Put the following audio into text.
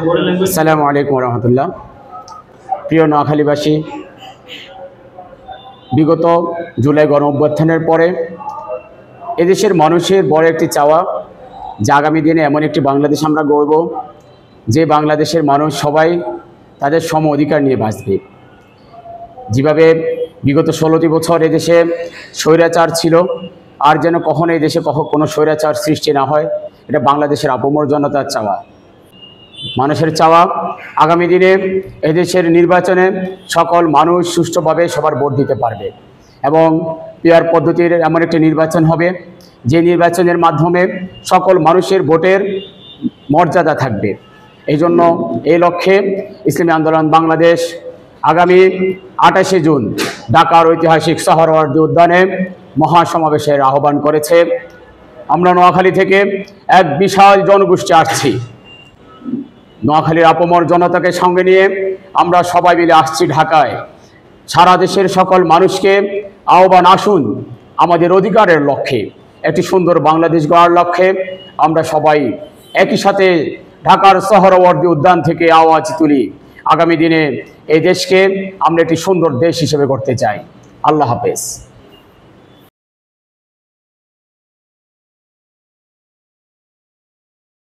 আসসালামু আলাইকুম রহমতুল্লাহ। প্রিয় নোয়াখালীবাসী, বিগত জুলাই গণ অভ্যুত্থানের পরে এদেশের মানুষের বড় একটি চাওয়া যে আগামী দিনে এমন একটি বাংলাদেশ আমরা গড়ব যে বাংলাদেশের মানুষ সবাই তাদের সম অধিকার নিয়ে বাঁচবে। যেভাবে বিগত 16টি বছর এদেশে স্বৈরাচার ছিল, আর যেন কখনো এই দেশে কোনো স্বৈরাচার সৃষ্টি না হয়, এটা বাংলাদেশের আপামর জনতার চাওয়া। মানুষের চাওয়া আগামী দিনে এদেশের নির্বাচনে সকল মানুষ সুষ্ঠুভাবে সবার ভোট দিতে পারবে এবং পিআর পদ্ধতির এমন একটি নির্বাচন হবে যে নির্বাচনের মাধ্যমে সকল মানুষের ভোটের মর্যাদা থাকবে। এই জন্য এই লক্ষ্যে ইসলামী আন্দোলন বাংলাদেশ আগামী 28শে জুন ঢাকার ঐতিহাসিক সোহরাওয়ার্দী উদ্যানে মহাসমাবেশের আহ্বান করেছে। আমরা নোয়াখালী থেকে এক বিশাল জনগোষ্ঠী আসছি। নোয়াখালীর আপামর জনতাকে সঙ্গে নিয়ে আমরা সবাই মিলে আসছি ঢাকায়। সারা দেশের সকল মানুষকে আহ্বান, আসুন আমাদের অধিকারের লক্ষ্যে, একটি সুন্দর বাংলাদেশ গড়ার লক্ষ্যে আমরা সবাই একই সাথে ঢাকার সোহরাওয়ার্দী উদ্যান থেকে আওয়াজ তুলি। আগামী দিনে এই দেশকে আমরা একটি সুন্দর দেশ হিসেবে গড়তে চাই। আল্লাহ হাফেজ।